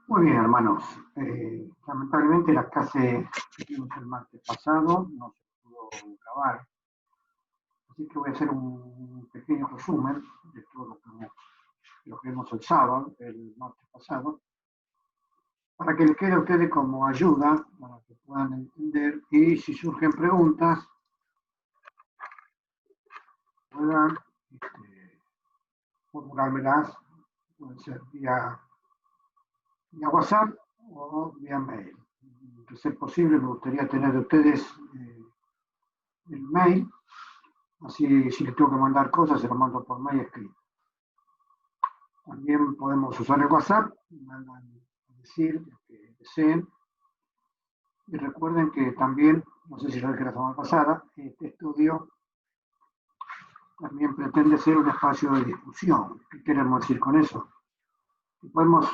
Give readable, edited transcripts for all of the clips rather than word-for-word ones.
Muy bien, hermanos. Lamentablemente la clase que tuvimos el martes pasado no se pudo grabar, así que voy a hacer un pequeño resumen de todo lo que vimos el sábado, el martes pasado, para que les quede a ustedes como ayuda, para que puedan entender y si surgen preguntas, puedan formulármelas, pueden ser vía WhatsApp o vía mail. De ser posible, me gustaría tener de ustedes el mail. Así, si les tengo que mandar cosas, se lo mando por mail escrito. También podemos usar el WhatsApp, mandan a decir lo que deseen. Y recuerden que también, no sé si lo dije la semana pasada, este estudio también pretende ser un espacio de discusión. ¿Qué queremos decir con eso? Que podemos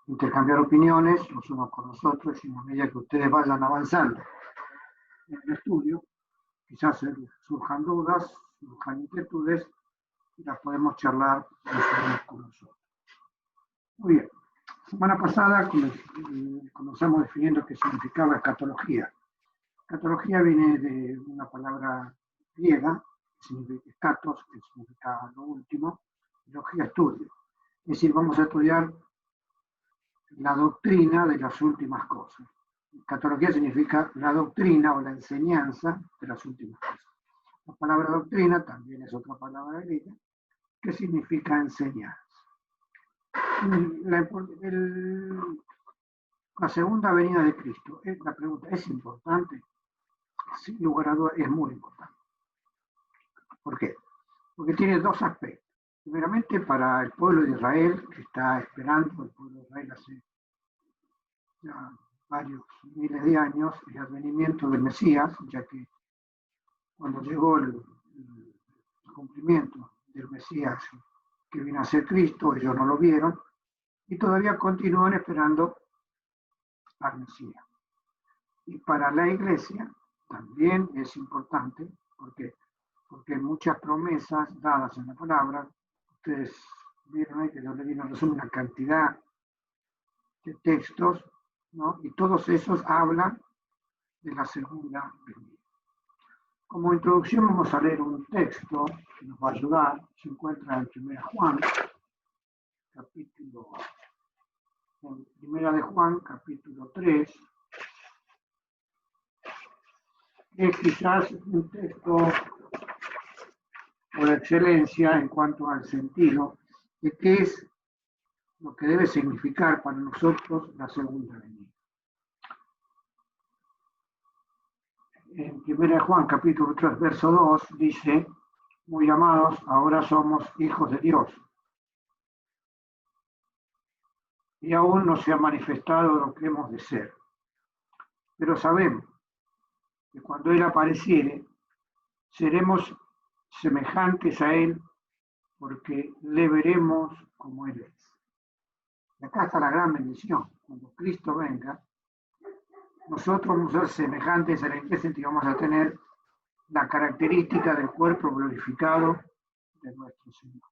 intercambiar opiniones los unos con los otros y a medida que ustedes vayan avanzando en el estudio, quizás surjan dudas, surjan inquietudes y las podemos charlar los unos con los otros. Muy bien. Semana pasada comenzamos definiendo qué significaba escatología. Escatología viene de una palabra griega, que significa escatos, que significa lo último, y logía estudio. Es decir, vamos a estudiar la doctrina de las últimas cosas. Escatología significa la doctrina o la enseñanza de las últimas cosas. La palabra doctrina también es otra palabra griega que significa enseñanza. La segunda venida de Cristo, la pregunta, ¿es importante? Sin lugar a dudas, es muy importante. ¿Por qué? Porque tiene dos aspectos. Primeramente, para el pueblo de Israel, que está esperando, el pueblo de Israel hace ya varios miles de años, el advenimiento del Mesías, ya que cuando llegó el cumplimiento del Mesías que vino a ser Cristo, ellos no lo vieron, y todavía continúan esperando al Mesías. Y para la Iglesia también es importante, porque muchas promesas dadas en la palabra, ustedes vieron ahí que yo le di en resumen una cantidad de textos, ¿no? Y todos esos hablan de la segunda venida. Como introducción vamos a leer un texto que nos va a ayudar, se encuentra en 1 Juan, capítulo, en 1 de Juan, capítulo 3, es quizás un texto por excelencia en cuanto al sentido de qué es lo que debe significar para nosotros la segunda venida. En 1 Juan capítulo 3, verso 2 dice, muy amados, ahora somos hijos de Dios. Y aún no se ha manifestado lo que hemos de ser. Pero sabemos que cuando Él apareciere, seremos semejantes a Él porque le veremos como Él es. Y acá está la gran bendición. Cuando Cristo venga, nosotros vamos a ser semejantes a Él. ¿En qué sentido? Vamos a tener la característica del cuerpo glorificado de nuestro Señor.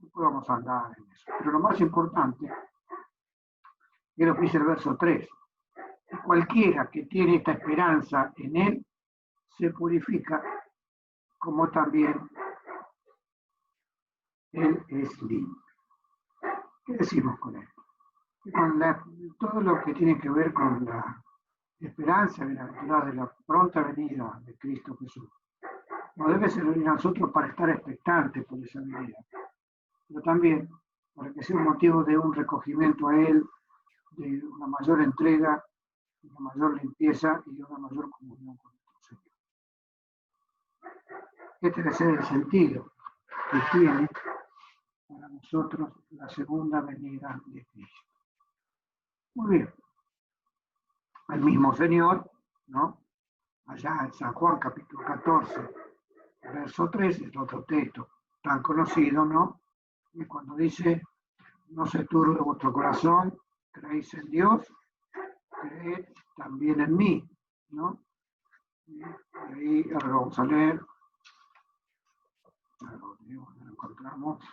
Después vamos a andar en eso. Pero lo más importante es lo que dice el verso 3. Cualquiera que tiene esta esperanza en Él se purifica como también Él es limpio. ¿Qué decimos con esto? Que con todo lo que tiene que ver con la esperanza bienaventurada de la pronta venida de Cristo Jesús, no debe servir a nosotros para estar expectantes por esa venida, pero también para que sea un motivo de un recogimiento a Él, de una mayor entrega, de una mayor limpieza y de una mayor comunión con nuestro Señor. Este debe ser el sentido que tiene para nosotros la segunda venida de Cristo. Muy bien. El mismo Señor, ¿no? Allá en San Juan capítulo 14, verso 3, es otro texto tan conocido, ¿no? Y cuando dice, no se turbe vuestro corazón, creéis en Dios, creed también en mí, ¿no? Y ahí ahora vamos a leer, lo encontramos.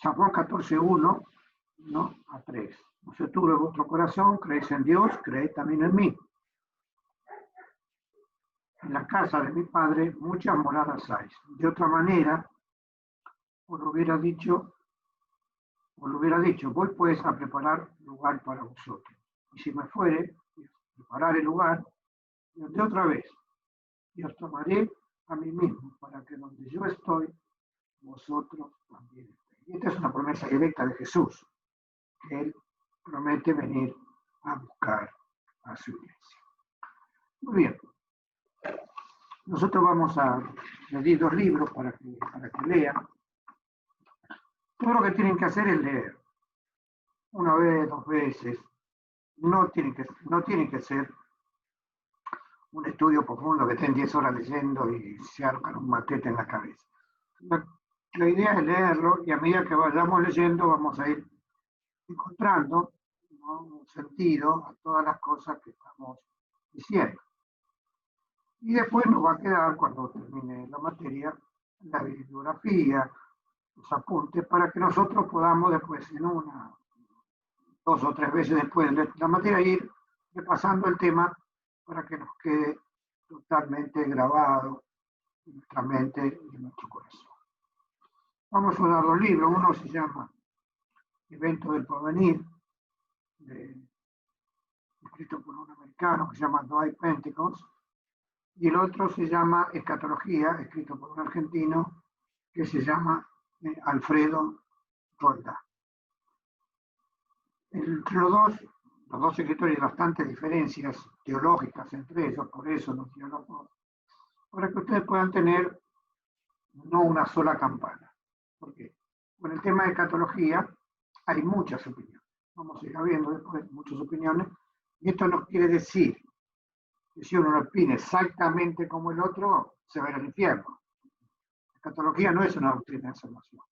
San Juan 14:1, ¿no? A 3. No se turbe vuestro corazón, creéis en Dios, creed también en mí. En la casa de mi padre muchas moradas hay. De otra manera, os lo hubiera dicho, voy pues a preparar lugar para vosotros. Y si me fuere, preparar el lugar, de otra vez, y os tomaré a mí mismo, para que donde yo estoy, vosotros también estéis. Y esta es una promesa directa de Jesús, que Él promete venir a buscar a su iglesia. Muy bien. Nosotros vamos a leer 2 libros para que lean. Todo lo que tienen que hacer es leer. Una vez, 2 veces. No tiene que ser un estudio profundo que estén 10 horas leyendo y se arcan un matete en la cabeza. La idea es leerlo y a medida que vayamos leyendo vamos a ir encontrando, ¿no?, un sentido a todas las cosas que estamos diciendo. Y después nos va a quedar, cuando termine la materia, la bibliografía, los apuntes, para que nosotros podamos después, en 1, 2 o 3 veces después de la materia, ir repasando el tema para que nos quede totalmente grabado en nuestra mente y en nuestro corazón. Vamos a dar 2 libros. Uno se llama Evento del Porvenir, escrito por un americano que se llama Dwight Pentecost, y el otro se llama Escatología, escrito por un argentino que se llama Alfredo Roldán. Entre los dos escritores hay bastantes diferencias teológicas entre ellos, por eso los diálogos, para que ustedes puedan tener no una sola campana. ¿Por qué? Con el tema de escatología hay muchas opiniones. Vamos a ir viendo después muchas opiniones, y esto no quiere decir que si uno no opina exactamente como el otro, se va a ir al infierno. La escatología no es una doctrina de salvación.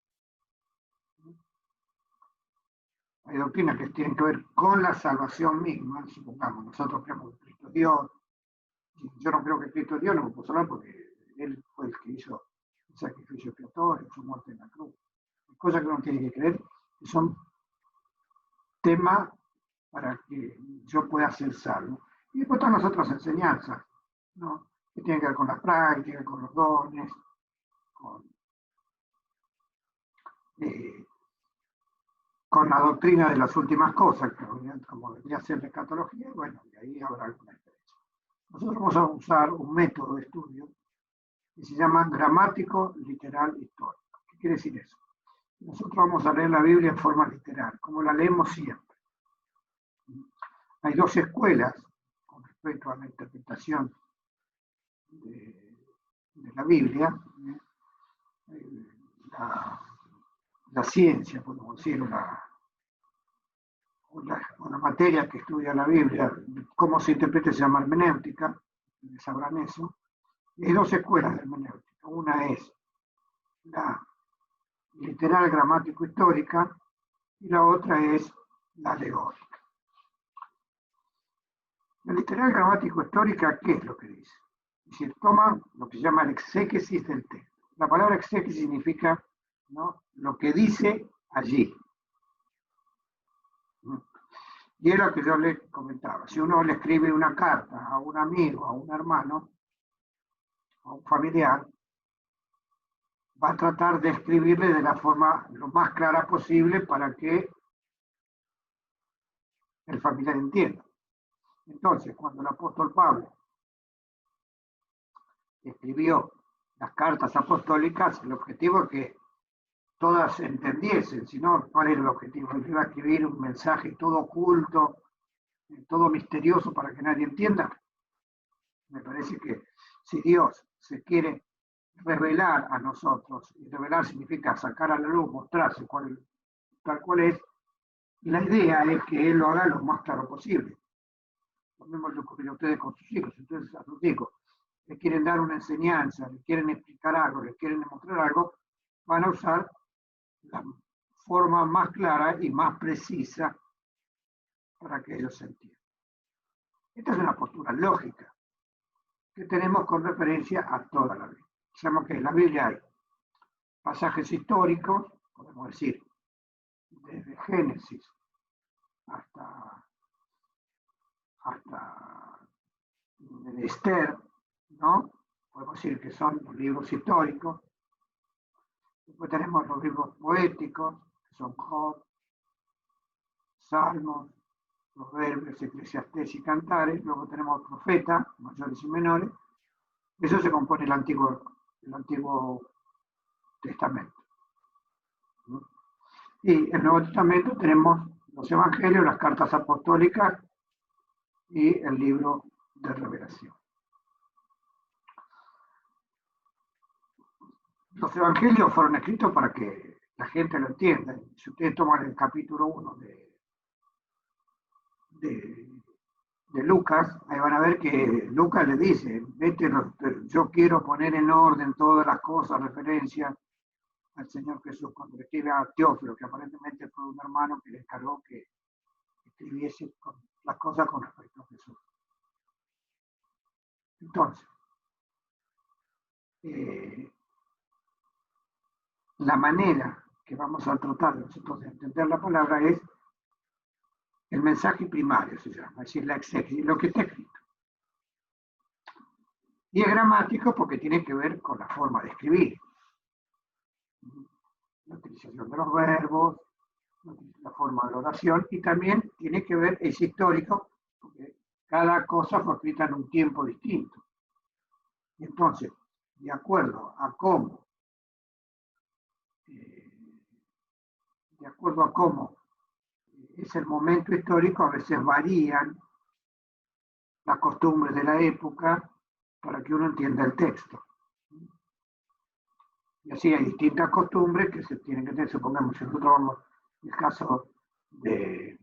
Hay doctrinas que tienen que ver con la salvación misma. Supongamos, nosotros creemos que Cristo es Dios. Yo no creo que Cristo es Dios, no me puedo hablar porque Él fue el que hizo el sacrificio expiatorio, su muerte en la cruz. Hay cosas que uno tiene que creer, que son temas para que yo pueda ser salvo. Y después están las otras enseñanzas, ¿no?, que tienen que ver con la práctica, con los dones, con la doctrina de las últimas cosas, como debería ser la escatología, y bueno, y ahí habrá alguna diferencia. Nosotros vamos a usar un método de estudio que se llama gramático literal histórico. ¿Qué quiere decir eso? Nosotros vamos a leer la Biblia en forma literal, como la leemos siempre. Hay 2 escuelas con respecto a la interpretación de la Biblia. La ciencia, podemos decir, una materia que estudia la Biblia, cómo se interpreta, se llama hermenéutica, sabrán eso. Y hay 2 escuelas de hermenéutica. Una es la literal gramático-histórica y la otra es la alegórica. La literal gramático-histórica, ¿qué es lo que dice? Es decir, toma lo que se llama el exégesis del texto. La palabra exégesis significa, ¿no?, lo que dice allí. Y es lo que yo le comentaba. Si uno le escribe una carta a un amigo, a un hermano, a un familiar, va a tratar de escribirle de la forma lo más clara posible para que el familiar entienda. Entonces, cuando el apóstol Pablo escribió las cartas apostólicas, el objetivo es que todas entendiesen, si no, ¿cuál era el objetivo? Él iba a escribir un mensaje todo oculto, todo misterioso para que nadie entienda. Me parece que si Dios se quiere revelar a nosotros, y revelar significa sacar a la luz, mostrarse tal cual es, y la idea es que Él lo haga lo más claro posible. Lo mismo le ocurre a ustedes con sus hijos. Entonces a sus hijos le quieren dar una enseñanza, le quieren explicar algo, le quieren demostrar algo, van a usar la forma más clara y más precisa para que ellos se entiendan. Esta es una postura lógica que tenemos con referencia a toda la Biblia. Sabemos que en la Biblia hay pasajes históricos, podemos decir desde Génesis hasta Esther, ¿no? Podemos decir que son los libros históricos. Después tenemos los libros poéticos, que son Job, Salmos, Proverbios, Eclesiastés y Cantares. Luego tenemos profetas, mayores y menores. Eso se compone el Antiguo Testamento, ¿no? Y en el Nuevo Testamento tenemos los Evangelios, las cartas apostólicas y el libro de Revelación. Los Evangelios fueron escritos para que la gente lo entienda. Si ustedes toman el capítulo 1 de Lucas, ahí van a ver que Lucas le dice, vete, yo quiero poner en orden todas las cosas, referencias al Señor Jesús, cuando le escribe a Teófilo, que aparentemente fue un hermano que le encargó que escribiese las cosas con respecto a Jesús. Entonces, la manera que vamos a tratar nosotros de entender la palabra es el mensaje primario, se llama, es decir, la exégesis, lo que está escrito. Y es gramático porque tiene que ver con la forma de escribir. La utilización de los verbos, la forma de la oración, y también tiene que ver, es histórico, porque cada cosa fue escrita en un tiempo distinto. Y entonces, de acuerdo a cómo es el momento histórico, a veces varían las costumbres de la época para que uno entienda el texto. Y así hay distintas costumbres que se tienen que tener. Supongamos, si nosotros vamos el caso de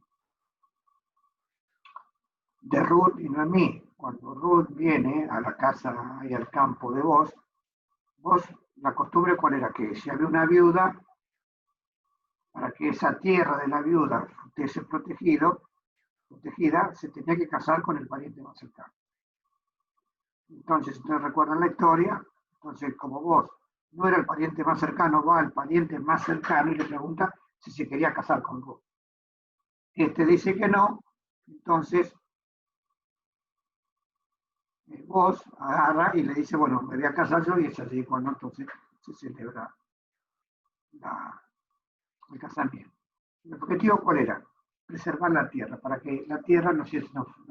Ruth y Noemí. Cuando Ruth viene a la casa y al campo de vos, la costumbre cuál era, que si había una viuda, para que esa tierra de la viuda fuese protegida, se tenía que casar con el pariente más cercano. Entonces, si ustedes recuerdan la historia, entonces como vos no era el pariente más cercano, va al pariente más cercano y le pregunta si se quería casar con vos. Este dice que no, entonces vos agarra y le dice, bueno, me voy a casar yo, y es así cuando entonces se celebra el casamiento. ¿El objetivo cuál era? Preservar la tierra, para que la tierra no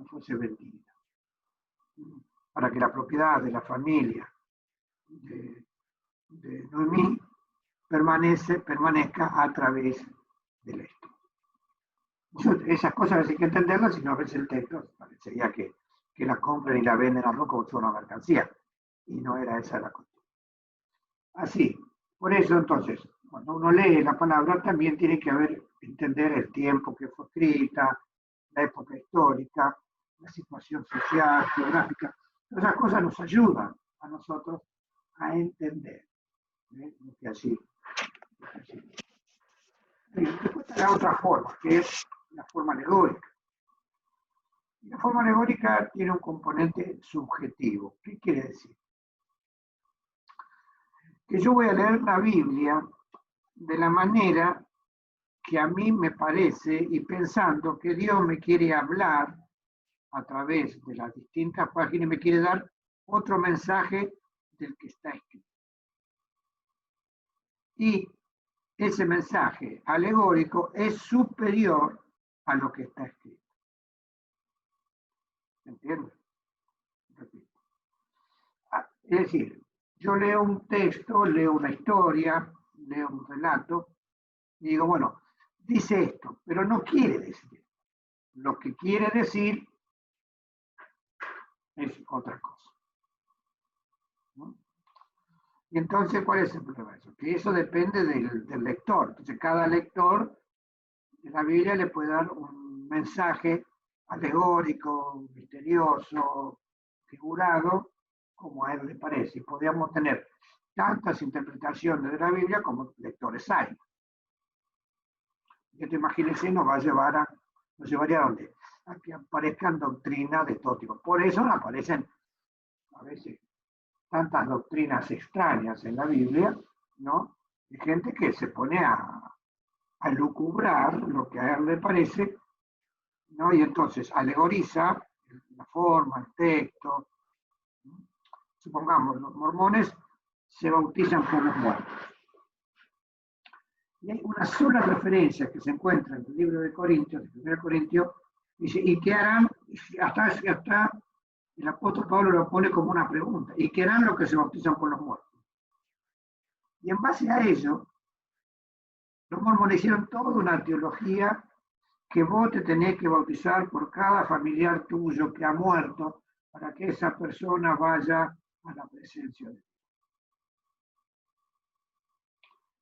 fuese vendida, para que la propiedad de la familia de Noemí permanezca a través de la historia. Esas cosas hay que entenderlas, si no ves el texto, parecería que la compran y la venden a roca como una mercancía, y no era esa la cuestión. Así, por eso entonces, cuando uno lee la palabra también tiene que entender el tiempo que fue escrita, la época histórica, la situación social, geográfica. Esas cosas nos ayudan a nosotros a entender lo que así. Después está la otra forma, que es la forma alegórica. Y la forma alegórica tiene un componente subjetivo. ¿Qué quiere decir? Que yo voy a leer la Biblia de la manera que a mí me parece, y pensando que Dios me quiere hablar a través de las distintas páginas, me quiere dar otro mensaje del que está escrito. Y ese mensaje alegórico es superior a lo que está escrito. ¿Me entiendes? Repito. Es decir, yo leo un texto, leo una historia, leo un relato, y digo, bueno, dice esto, pero no quiere decir. Lo que quiere decir es otra cosa, ¿no? Y entonces, ¿cuál es el problema de eso? Que eso depende del lector. Entonces, cada lector de la Biblia le puede dar un mensaje alegórico, misterioso, figurado, como a él le parece. Y podríamos tener tantas interpretaciones de la Biblia como lectores hay. Esto, imagínense, nos llevaría a dónde? A que aparezcan doctrinas de todo tipo. Por eso aparecen a veces tantas doctrinas extrañas en la Biblia, ¿no? De gente que se pone a a lucubrar lo que a él le parece, ¿no? Y entonces alegoriza la forma, el texto. Supongamos, los mormones se bautizan por los muertos. Y hay una sola referencia que se encuentra en el libro de Corintios, de 1 Corintios, dice, ¿y qué harán? Hasta el apóstol Pablo lo pone como una pregunta, ¿y qué harán los que se bautizan por los muertos? Y en base a ello, los mormones hicieron toda una teología que vos te tenés que bautizar por cada familiar tuyo que ha muerto para que esa persona vaya a la presencia de Dios.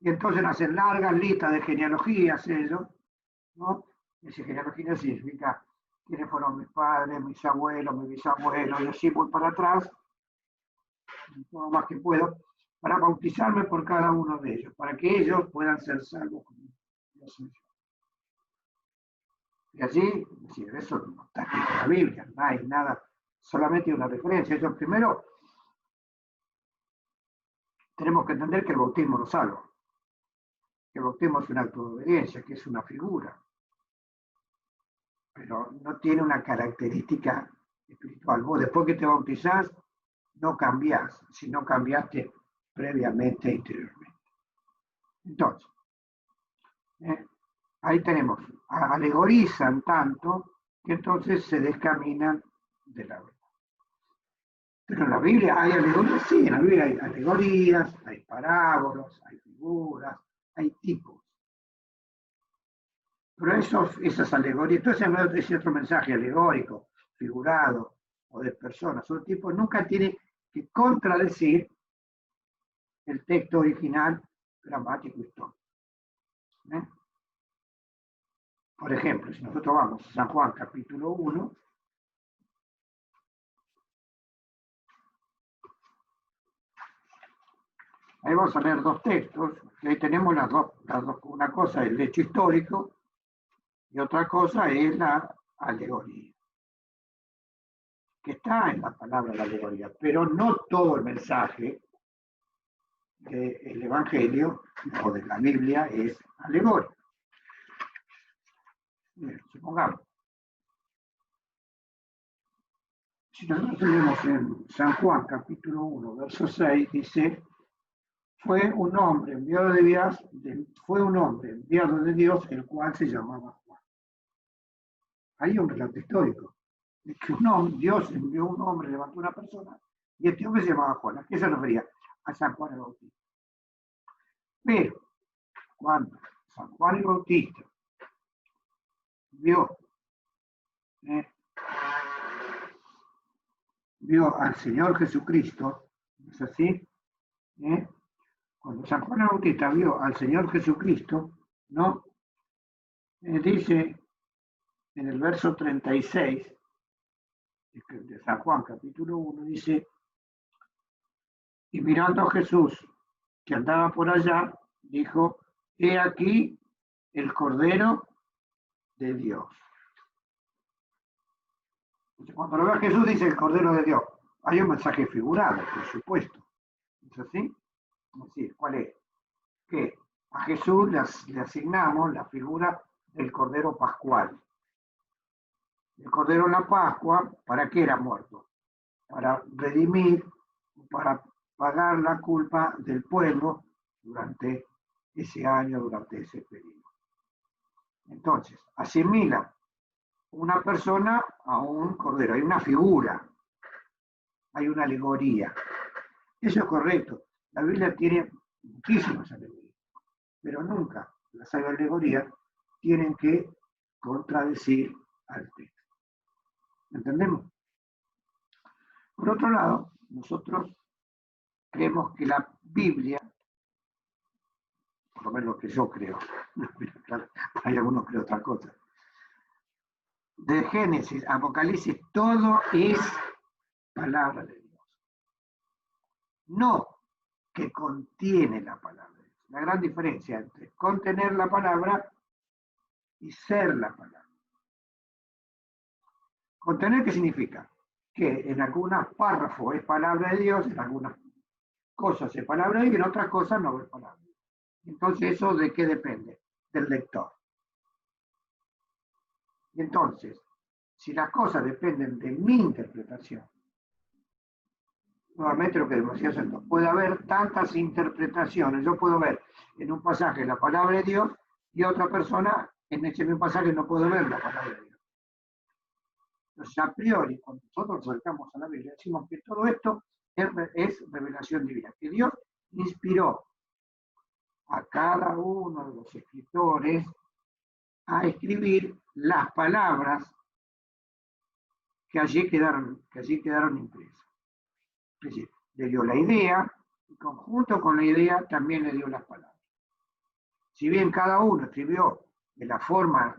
Y entonces hacen largas listas de genealogías ellos, ¿no? Esa genealogía significa quiénes fueron mis padres, mis abuelos, mis bisabuelos, y así voy para atrás, todo más que puedo, para bautizarme por cada uno de ellos, para que ellos puedan ser salvos como Dios es. Y allí, si eso no está escrito en la Biblia, no hay nada, solamente una referencia. Eso primero, tenemos que entender que el bautismo no salva, que el bautismo es un acto de obediencia, que es una figura, pero no tiene una característica espiritual. Vos después que te bautizás, no cambiás, si no cambiaste previamente e interiormente. Entonces, ahí tenemos, alegorizan tanto que entonces se descaminan de la verdad. Pero en la Biblia hay alegorías, sí, en la Biblia hay alegorías, hay parábolas, hay figuras, hay tipos. Pero esas alegorías, entonces ese otro mensaje alegórico, figurado o de personas o tipos, nunca tiene que contradecir el texto original gramático histórico. Por ejemplo, si nosotros vamos a San Juan capítulo 1, ahí vamos a leer dos textos, y ahí tenemos las dos, una cosa es el hecho histórico y otra cosa es la alegoría, que está en la palabra la alegoría, pero no todo el mensaje del Evangelio o de la Biblia es alegórico. Bien, supongamos, si nosotros leemos en San Juan capítulo 1, verso 6, dice, fue un hombre enviado de Dios, el cual se llamaba Juan. Hay un relato histórico, de que Dios envió un hombre, levantó una persona, y este hombre se llamaba Juan. ¿A qué se refería? A San Juan el Bautista. Pero, cuando San Juan el Bautista vio al Señor Jesucristo, ¿no es así? Cuando San Juan el Bautista vio al Señor Jesucristo, ¿no? Dice en el verso 36 de San Juan capítulo 1, dice, y mirando a Jesús que andaba por allá, dijo, he aquí el Cordero de Dios. Entonces, cuando lo ve a Jesús dice el Cordero de Dios. Hay un mensaje figurado, por supuesto. ¿Es así? Es decir, ¿cuál es? Que a Jesús le asignamos la figura del Cordero Pascual. El Cordero en la Pascua, ¿para qué era muerto? Para redimir, para pagar la culpa del pueblo durante ese año, durante ese periodo. Entonces, asimila una persona a un cordero, hay una figura, hay una alegoría. Eso es correcto. La Biblia tiene muchísimas alegorías, pero nunca las alegorías tienen que contradecir al texto. ¿Entendemos? Por otro lado, nosotros creemos que la Biblia, por lo menos lo que yo creo, hay algunos que creen otra cosa, de Génesis, Apocalipsis, todo es palabra de Dios. No que contiene la palabra de Dios. La gran diferencia entre contener la palabra y ser la palabra. Contener, ¿qué significa? Que en algunos párrafos es palabra de Dios, en algunas cosas es palabra de Dios y en otras cosas no es palabra de Dios. Entonces, ¿eso de qué depende? del lector. Y entonces, si las cosas dependen de mi interpretación, nuevamente lo que decía Santos, puede haber tantas interpretaciones. Yo puedo ver en un pasaje la palabra de Dios y otra persona en ese mismo pasaje no puede ver la palabra de Dios. Entonces, a priori, cuando nosotros nos acercamos a la Biblia, decimos que todo esto es revelación divina, que Dios inspiró a cada uno de los escritores a escribir las palabras que allí quedaron impresas. Es decir, le dio la idea y conjunto con la idea también le dio las palabras. Si bien cada uno escribió de la forma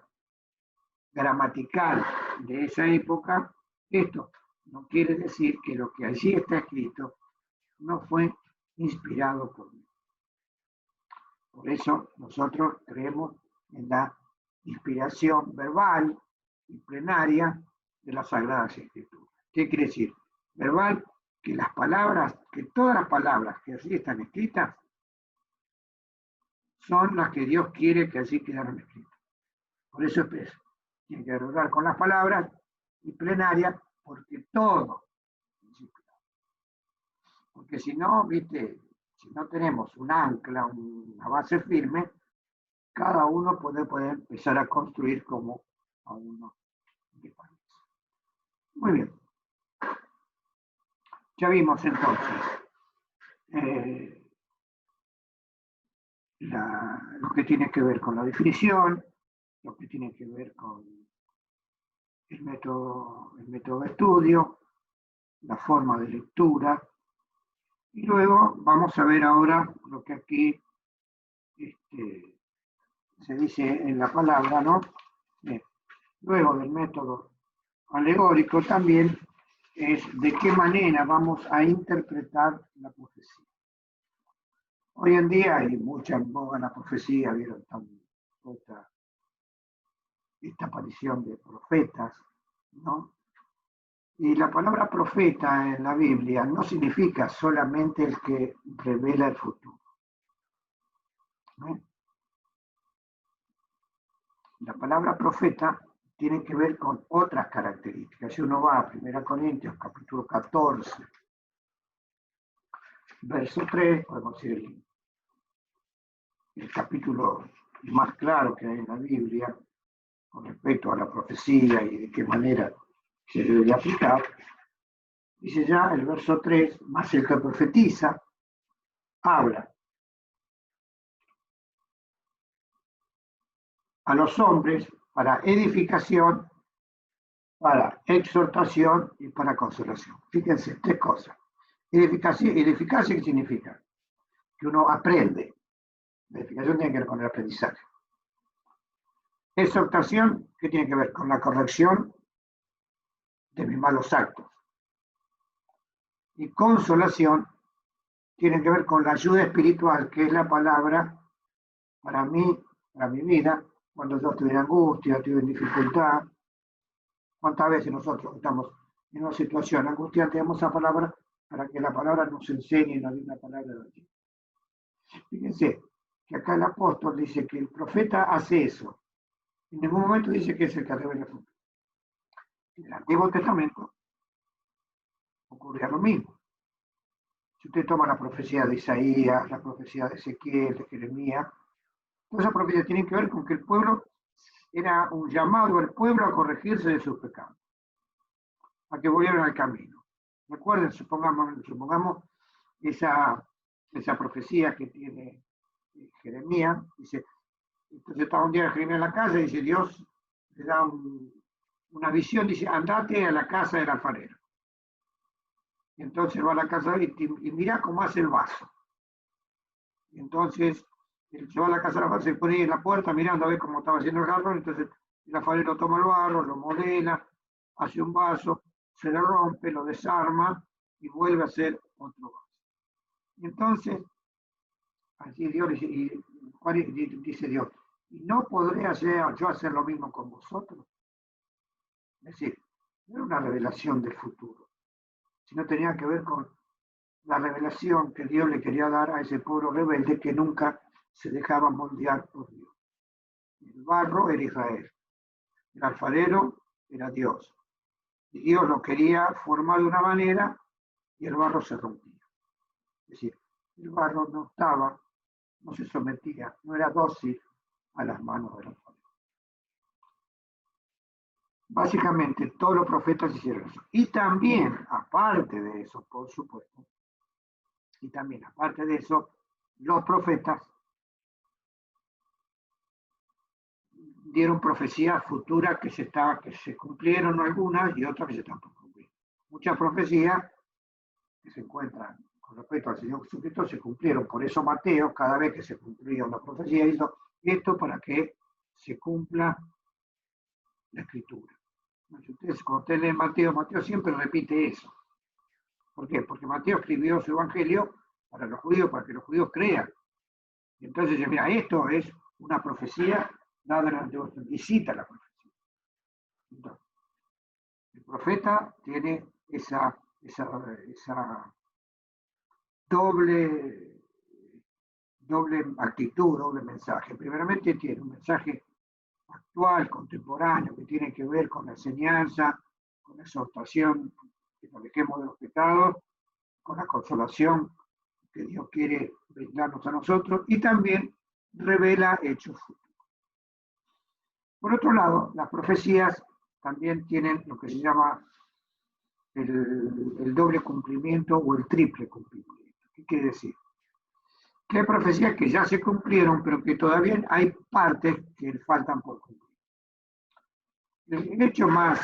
gramatical de esa época, esto no quiere decir que lo que allí está escrito no fue inspirado por Dios. Por eso nosotros creemos en la inspiración verbal y plenaria de las Sagradas Escrituras. ¿Qué quiere decir? Verbal, que las palabras, que todas las palabras que allí están escritas son las que Dios quiere que allí quedaron escritas. Por eso es eso. Tiene que hablar con las palabras y plenaria, porque todo es inspirado. Porque si no, viste, si no tenemos un ancla, una base firme, cada uno puede empezar a construir como a uno le parece. Muy bien. Ya vimos entonces lo que tiene que ver con la definición, lo que tiene que ver con el método de estudio, la forma de lectura, y luego vamos a ver ahora lo que aquí se dice en la palabra, ¿no? Luego del método alegórico también es de qué manera vamos a interpretar la profecía. Hoy en día hay mucha en boga la profecía, vieron esta aparición de profetas, ¿no? Y la palabra profeta en la Biblia no significa solamente el que revela el futuro. ¿No? La palabra profeta tiene que ver con otras características. Si uno va a 1 Corintios, capítulo 14, verso 3, podemos decir el capítulo más claro que hay en la Biblia con respecto a la profecía y de qué manera se debe de aplicar. Dice ya el verso 3, más el que profetiza, habla a los hombres para edificación, para exhortación y para consolación. Fíjense, tres cosas. Edificación, ¿qué significa? Que uno aprende. La edificación tiene que ver con el aprendizaje. Exhortación, ¿qué tiene que ver? Con la corrección de mis malos actos. Y consolación tiene que ver con la ayuda espiritual, que es la palabra para mí, para mi vida, cuando yo estoy en angustia, estoy en dificultad. ¿Cuántas veces nosotros estamos en una situación angustiante, damos esa palabra para que la palabra nos enseñe y nos dé una palabra de Dios? Fíjense que acá el apóstol dice que el profeta hace eso. En ningún momento dice que es el que revela el futuro. En el Antiguo Testamento ocurría lo mismo. Si usted toma la profecía de Isaías, la profecía de Ezequiel, de Jeremías, todas esas profecías tienen que ver con que el pueblo era un llamado al pueblo a corregirse de sus pecados, a que volvieran al camino. Recuerden, supongamos esa profecía que tiene Jeremías, dice, entonces estaba un día Jeremías en la casa y dice, Dios le da una visión, dice, andate a la casa del alfarero. Y entonces va a la casa y mira cómo hace el vaso. Y entonces él se va a la casa del alfarero, se pone en la puerta mirando a ver cómo estaba haciendo el jarrón, entonces el alfarero toma el barro, lo modela, hace un vaso, se lo rompe, lo desarma y vuelve a hacer otro vaso. Y entonces, así Dios dice Dios, ¿y no podré yo hacer lo mismo con vosotros? Es decir, no era una revelación del futuro, sino tenía que ver con la revelación que Dios le quería dar a ese pueblo rebelde que nunca se dejaba moldear por Dios. El barro era Israel, el alfarero era Dios. Y Dios lo quería formar de una manera y el barro se rompía. Es decir, el barro no se sometía, no era dócil a las manos del alfarero. Básicamente, todos los profetas hicieron eso. Y también, aparte de eso, por supuesto, y también, aparte de eso, los profetas dieron profecías futuras que se cumplieron algunas y otras que se están por cumplir. Muchas profecías que se encuentran con respecto al Señor Jesucristo se cumplieron. Por eso Mateo, cada vez que se cumplía una profecía, hizo esto para que se cumpla la Escritura. Entonces, cuando usted lee Mateo, Mateo siempre repite eso. ¿Por qué? Porque Mateo escribió su evangelio para los judíos, para que los judíos crean. Y entonces dice, mira, esto es una profecía dada en el Antiguo Testamento, y cita la profecía. Entonces, el profeta tiene esa doble actitud, doble mensaje. Primeramente tiene un mensaje actual, contemporáneo, que tiene que ver con la enseñanza, con la exhortación, que nos dejemos de los pecados, con la consolación que Dios quiere brindarnos a nosotros, y también revela hechos futuros. Por otro lado, las profecías también tienen lo que se llama el doble cumplimiento o el triple cumplimiento. ¿Qué quiere decir? Que hay profecías que ya se cumplieron, pero que todavía hay partes que faltan por cumplir. El hecho más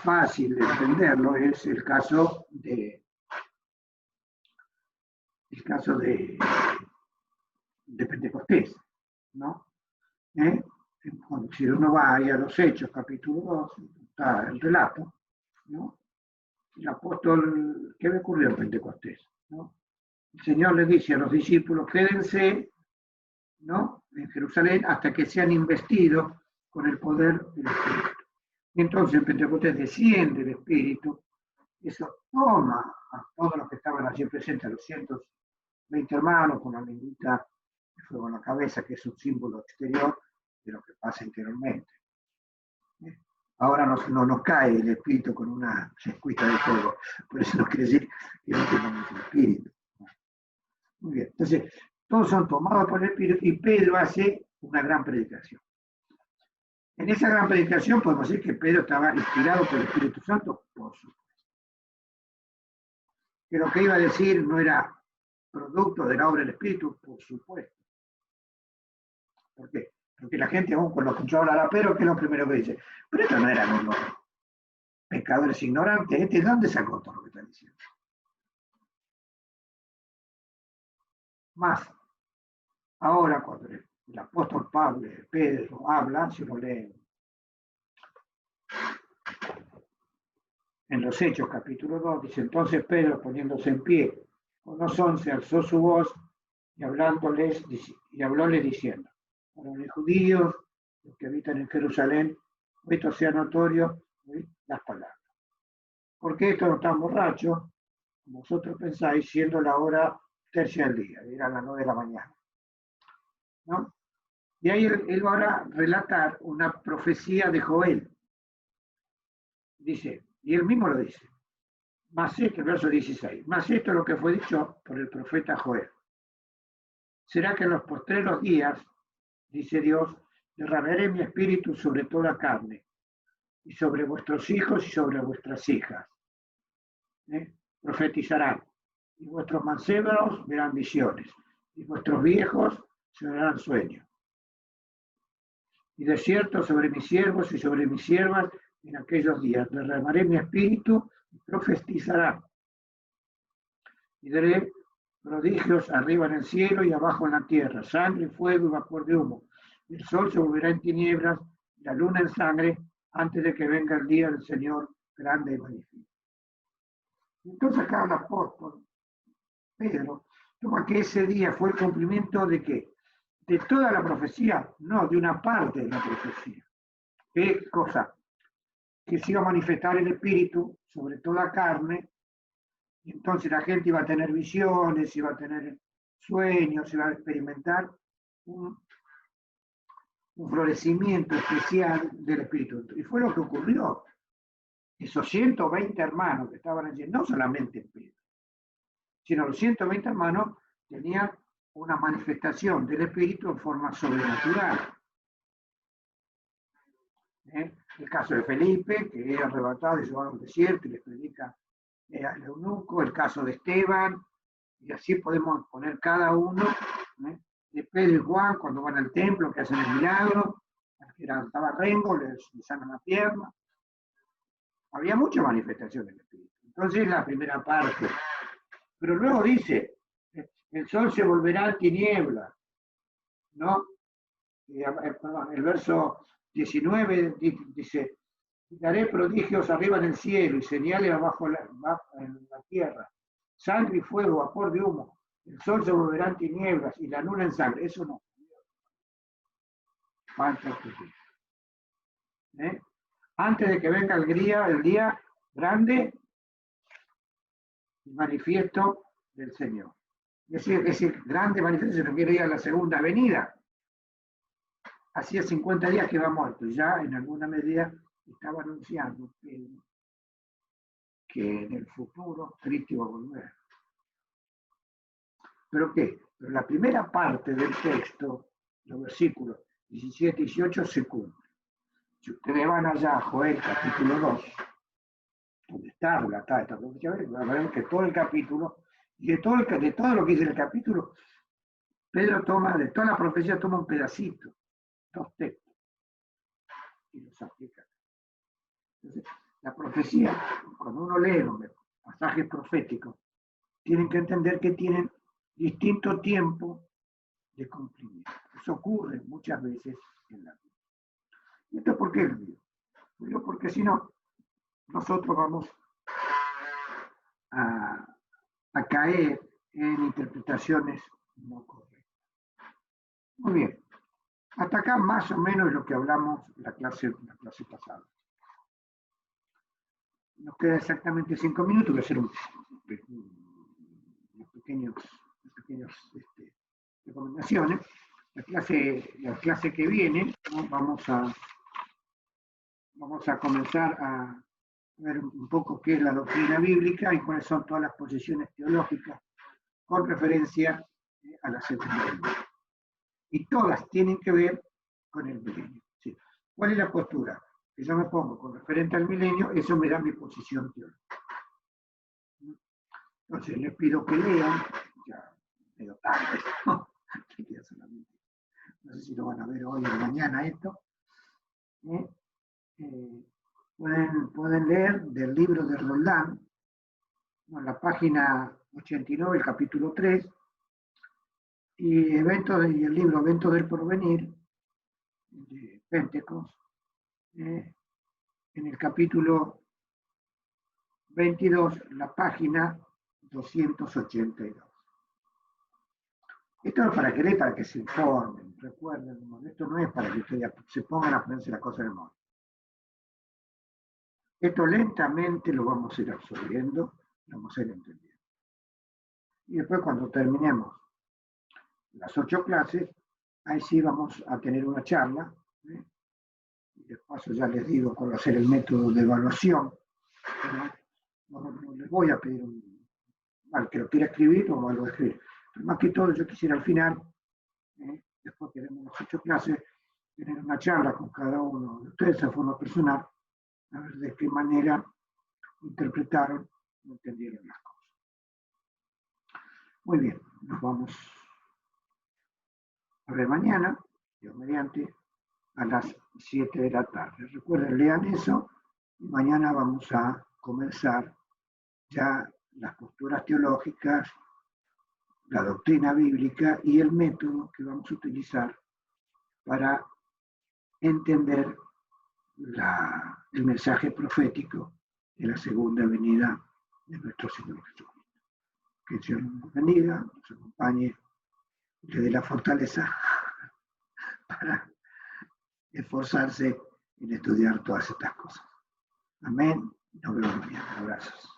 fácil de entenderlo es el caso de Pentecostés, ¿no? Si uno va ahí a los Hechos, capítulo 2, está el relato, ¿no? El apóstol, ¿qué le ocurrió en Pentecostés? ¿No? El Señor le dice a los discípulos, quédense, ¿no?, en Jerusalén hasta que sean investidos con el poder del Espíritu. Y entonces en Pentecostés desciende el Espíritu, eso toma a todos los que estaban allí presentes, a los 120 hermanos, con la lengüita de fuego en la cabeza, que es un símbolo exterior de lo que pasa interiormente. Ahora no nos cae el Espíritu con una escuita de fuego, por eso no quiere decir que no tengamos el Espíritu. Muy bien, entonces todos son tomados por el Espíritu y Pedro hace una gran predicación. En esa gran predicación podemos decir que Pedro estaba inspirado por el Espíritu Santo, por supuesto. Que lo que iba a decir no era producto de la obra del Espíritu, por supuesto. ¿Por qué? Porque la gente, aún cuando escuchó hablar a Pedro, ¿qué es lo primero que dice? Pero estos no eran unos pecadores ignorantes, ¿de dónde sacó todo lo que está diciendo? Más, ahora cuando el apóstol Pedro habla, si lo leen en los Hechos, capítulo 2, dice, entonces Pedro, poniéndose en pie, con los 11, alzó su voz y hablóles diciendo, para los judíos, los que habitan en Jerusalén, esto sea notorio, las palabras. Porque estos no están borrachos, como vosotros pensáis, siendo la hora tercia del día, era las 9 de la mañana. ¿No? Y ahí él va a relatar una profecía de Joel. Dice, y él mismo lo dice, más esto, el verso 16, más esto es lo que fue dicho por el profeta Joel. Será que en los postreros días, dice Dios, derramaré mi espíritu sobre toda carne, y sobre vuestros hijos y sobre vuestras hijas. Profetizarán, y vuestros mancebos verán visiones, y vuestros viejos soñarán sueños. Y de cierto sobre mis siervos y sobre mis siervas en aquellos días derramaré mi espíritu y profetizarán. Y daré prodigios arriba en el cielo y abajo en la tierra, sangre, fuego y vapor de humo. El sol se volverá en tinieblas, la luna en sangre, antes de que venga el día del Señor grande y magnífico. Entonces acá el apóstol Pedro toma que ese día fue el cumplimiento de ¿qué? De toda la profecía, no de una parte de la profecía. ¿Qué cosa? Que se iba a manifestar el Espíritu sobre toda carne, y entonces la gente iba a tener visiones, iba a tener sueños, iba a experimentar un florecimiento especial del Espíritu. Y fue lo que ocurrió. Esos 120 hermanos que estaban allí, no solamente Pedro, sino los 120 hermanos tenían una manifestación del Espíritu en forma sobrenatural. El caso de Felipe, que era arrebatado y llevado al desierto y les predica al eunuco, el caso de Esteban, y así podemos poner cada uno, de Pedro y Juan cuando van al templo, que hacen el milagro, al que estaba rengo, les sanan la pierna. Había mucha manifestación del Espíritu. Entonces la primera parte. Pero luego dice, el sol se volverá en tinieblas, ¿no? El verso 19 dice, daré prodigios arriba en el cielo y señales abajo en la tierra, sangre y fuego, vapor de humo, el sol se volverá en tinieblas y la luna en sangre. Eso no. Falta antes de que venga el día grande y manifiesto del Señor. Es decir, ese grande manifiesto se refiere a la segunda venida. Hacía 50 días que iba muerto, ya en alguna medida estaba anunciando que en el futuro Cristo iba a volver. ¿Pero qué? Pero la primera parte del texto, los versículos 17 y 18, se cumple. Si ustedes van allá a Joel, capítulo 2, donde está relatada esta profecía, van a ver que todo el capítulo, y de todo lo que dice el capítulo, Pedro toma, de toda la profecía toma un pedacito, 2 textos, y los aplica. Entonces, la profecía, cuando uno lee los pasajes proféticos, tienen que entender que tienen distinto tiempo de cumplimiento. Eso ocurre muchas veces en la vida. ¿Y esto por qué lo digo? Porque si no, nosotros vamos a caer en interpretaciones no correctas. Muy bien. Hasta acá más o menos es lo que hablamos en la clase pasada. Nos queda exactamente 5 minutos, voy a hacer unos pequeños recomendaciones. La clase que viene, ¿no? vamos a comenzar a ver un poco qué es la doctrina bíblica y cuáles son todas las posiciones teológicas con referencia a la segunda venida. Y todas tienen que ver con el milenio. ¿Sí? ¿Cuál es la postura? Que yo me pongo con referente al milenio, eso me da mi posición teológica. Entonces les pido que lean, ya medio tarde, ¿no? No sé si lo van a ver hoy o mañana esto. Pueden leer del libro de Roldán, en la página 89, el capítulo 3, y el libro Eventos del Porvenir, de Pentecost, en el capítulo 22, la página 282. Esto es para que se informen, recuerden, esto no es para que ustedes se pongan a ponerse la cosa de moda. Esto lentamente lo vamos a ir absorbiendo, lo vamos a ir entendiendo. Y después cuando terminemos las 8 clases, ahí sí vamos a tener una charla. Y de paso ya les digo cuál va a ser el método de evaluación. No les voy a pedir al que lo quiera escribir o algo de escribir. Pero más que todo yo quisiera al final, después que demos las 8 clases, tener una charla con cada uno de ustedes de forma personal, a ver de qué manera interpretaron o entendieron las cosas. Muy bien, nos vamos a ver mañana, Dios mediante, a las 7 de la tarde. Recuerden, lean eso y mañana vamos a comenzar ya las posturas teológicas, la doctrina bíblica y el método que vamos a utilizar para entender el mensaje profético de la segunda venida de nuestro Señor Jesucristo. Que el Señor nos bendiga, nos acompañe, le dé la fortaleza para esforzarse en estudiar todas estas cosas. Amén. Nos vemos mañana. Abrazos.